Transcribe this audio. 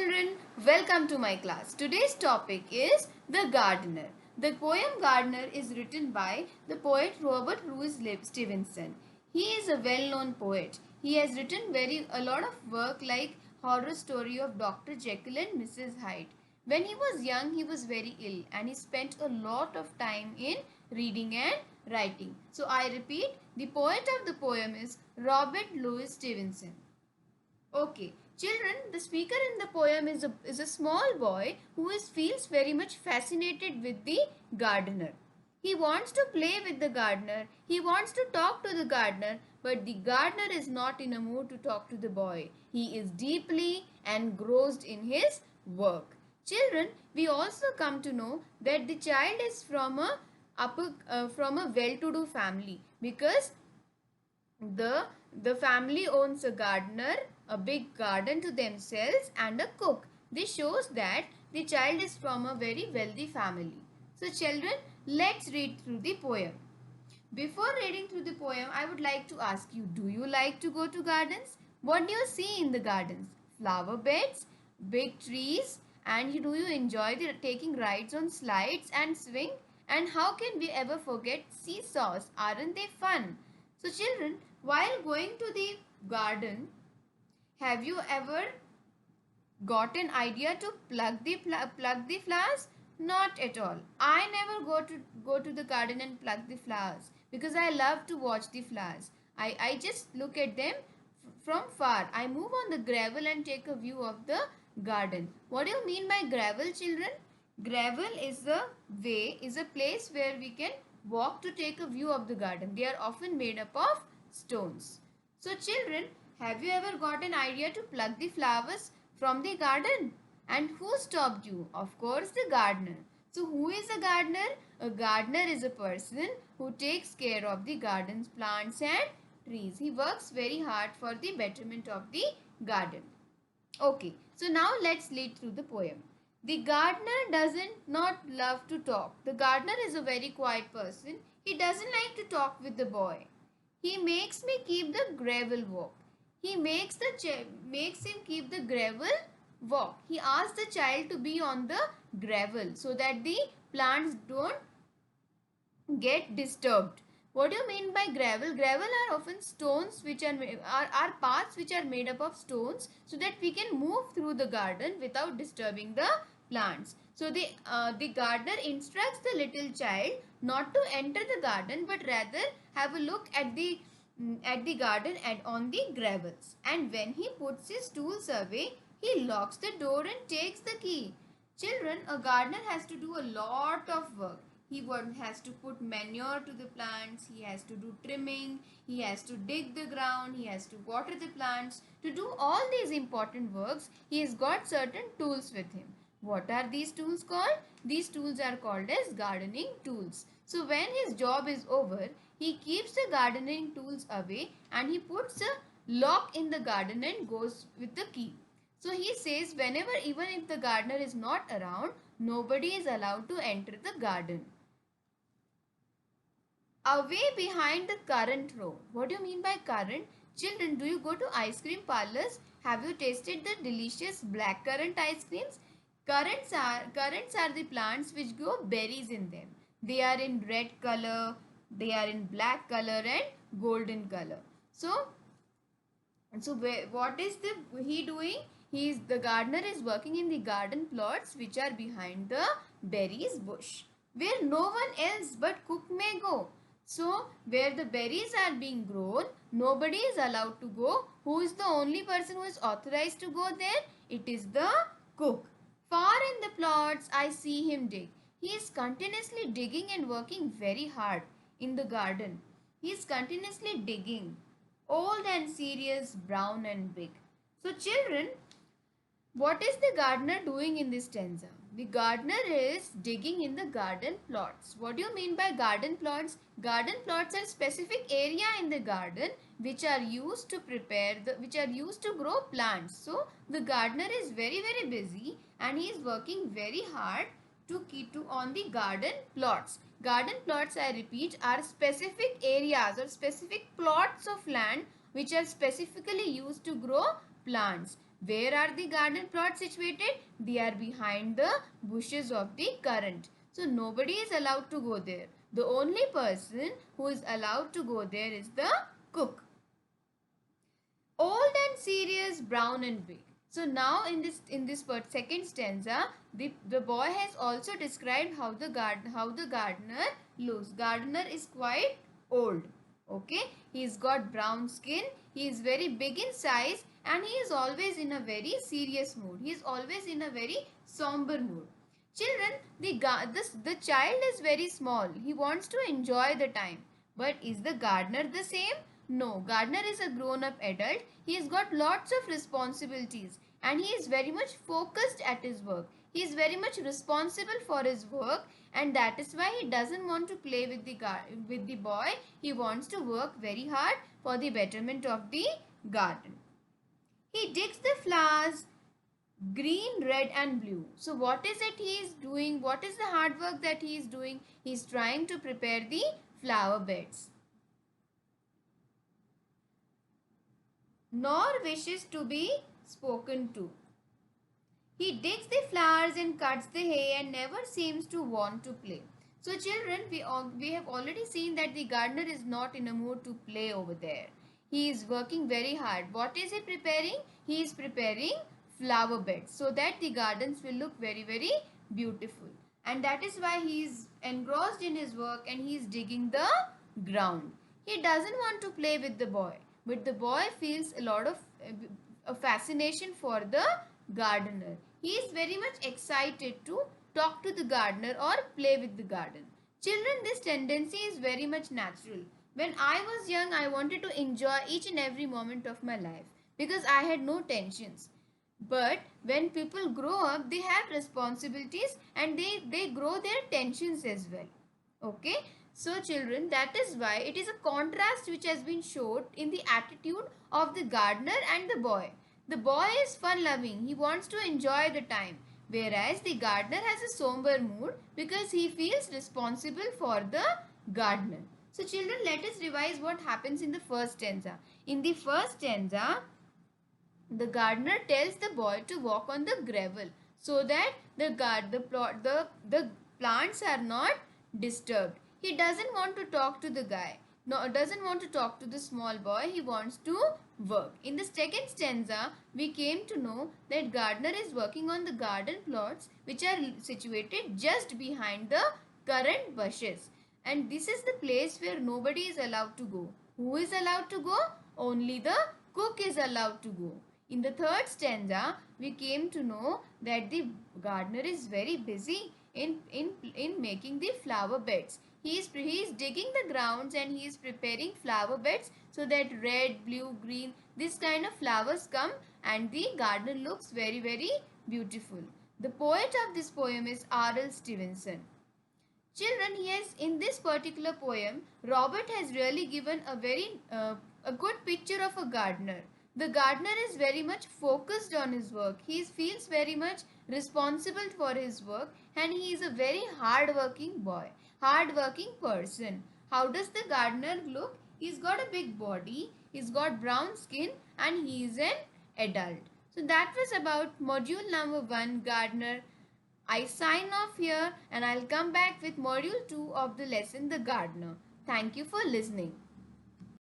children, welcome to my class. Today's topic is The Gardener. The poem Gardener is written by the poet Robert Louis Stevenson. He is a well-known poet. He has written a lot of work like Horror Story of Dr. Jekyll and Mrs. Hyde. When he was young, he was very ill and he spent a lot of time in reading and writing. So I repeat, the poet of the poem is Robert Louis Stevenson. Okay, children, the speaker in the poem is a small boy who feels very much fascinated with the gardener. He wants to play with the gardener, he wants to talk to the gardener, but the gardener is not in a mood to talk to the boy. He is deeply engrossed in his work. Children, we also come to know that the child is from a well-to-do family because the family owns a gardener, a big garden to themselves, and a cook. This shows that the child is from a very wealthy family. So children, let's read through the poem. Before reading through the poem, I would like to ask you, do you like to go to gardens? What do you see in the gardens? Flower beds, big trees, and do you enjoy taking rides on slides and swing? And how can we ever forget seesaws? Aren't they fun? So children, while going to the garden, have you ever got an idea to pluck the flowers? Not at all. I never go to the garden and pluck the flowers because I love to watch the flowers. I just look at them from far. I move on the gravel and take a view of the garden. What do you mean by gravel, children? Gravel is a place where we can walk to take a view of the garden. They are often made up of stones. So children, have you ever got an idea to pluck the flowers from the garden? And who stopped you? Of course, the gardener. So who is a gardener? A gardener is a person who takes care of the garden's plants and trees. He works very hard for the betterment of the garden. Okay, so now let's read through the poem. The gardener doesn't not love to talk. The gardener is a very quiet person. He doesn't like to talk with the boy. He makes me keep the gravel walk. He makes him keep the gravel walk. He asks the child to be on the gravel so that the plants don't get disturbed. What do you mean by gravel? Gravel are often stones which are paths which are made up of stones so that we can move through the garden without disturbing the plants. So the gardener instructs the little child not to enter the garden but rather have a look at the garden and on the gravels. And when he puts his tools away, he locks the door and takes the key. Children, a gardener has to do a lot of work. He has to put manure to the plants, he has to do trimming, he has to dig the ground, he has to water the plants. To do all these important works, he has got certain tools with him. What are these tools called? These tools are called as gardening tools. So when his job is over, he keeps the gardening tools away and he puts a lock in the garden and goes with the key. So he says whenever, even if the gardener is not around, nobody is allowed to enter the garden. Away behind the currant row. What do you mean by currant? Children, do you go to ice cream parlors? Have you tasted the delicious black currant ice creams? Currants are the plants which grow berries in them. They are in red color, they are in black color and golden color. So what is he doing? The gardener is working in the garden plots which are behind the berries bush, where no one else but cook may go. So where the berries are being grown, nobody is allowed to go. Who is the only person who is authorized to go there? It is the cook. Far in the plots, I see him dig. He is continuously digging and working very hard in the garden. He is continuously digging. Old and serious, brown and big. So children, what is the gardener doing in this stanza? The gardener is digging in the garden plots. What do you mean by garden plots? Garden plots are specific area in the garden which are used to grow plants. So the gardener is very busy and he is working very hard to keep on the garden plots. Garden plots, I repeat, are specific areas or specific plots of land which are specifically used to grow plants. Where are the garden plots situated? They are behind the bushes of the currant. So nobody is allowed to go there. The only person who is allowed to go there is the cook. Old and serious, brown and big. So now in this second stanza, the boy has also described how the gardener looks. Gardener is quite old. Okay, he's got brown skin. He is very big in size, and he is always in a very serious mood. He is always in a very somber mood. Children, the child is very small. He wants to enjoy the time. But is the gardener the same? No, gardener is a grown-up adult. He has got lots of responsibilities and he is very much focused at his work. He is very much responsible for his work, and that is why he doesn't want to play with the boy. He wants to work very hard for the betterment of the garden. He digs the flowers, green, red and blue. So what is it he is doing? What is the hard work that he is doing? He is trying to prepare the flower beds. Nor wishes to be spoken to. He digs the flowers and cuts the hay and never seems to want to play. So children, we have already seen that the gardener is not in a mood to play over there. He is working very hard. What is he preparing? He is preparing flower beds so that the gardens will look very, very beautiful. And that is why he is engrossed in his work and he is digging the ground. He doesn't want to play with the boy, but the boy feels a lot of fascination for the gardener. He is very much excited to talk to the gardener or play with the garden. Children, this tendency is very much natural. When I was young, I wanted to enjoy each and every moment of my life because I had no tensions. But when people grow up, they have responsibilities and they grow their tensions as well. Okay. So children, that is why it is a contrast which has been showed in the attitude of the gardener and the boy. The boy is fun loving. He wants to enjoy the time. Whereas the gardener has a somber mood because he feels responsible for the gardener. So children, let us revise what happens in the first stanza. In the first stanza, the gardener tells the boy to walk on the gravel so that the plants are not disturbed. He doesn't want to talk to the guy. No, doesn't want to talk to the small boy. He wants to work. In the second stanza, we came to know that gardener is working on the garden plots which are situated just behind the currant bushes. And this is the place where nobody is allowed to go. Who is allowed to go? Only the cook is allowed to go. In the third stanza, we came to know that the gardener is very busy in making the flower beds. He is digging the grounds and he is preparing flower beds so that red, blue, green, this kind of flowers come and the garden looks very, very beautiful. The poet of this poem is R.L. Stevenson. Children, yes, in this particular poem, Robert has really given a good picture of a gardener. The gardener is very much focused on his work. He feels very much responsible for his work and he is a very hard-working boy, hard-working person. How does the gardener look? He's got a big body, he's got brown skin and he is an adult. So that was about module number 1, gardener. I sign off here and I'll come back with module 2 of the lesson, the gardener. Thank you for listening.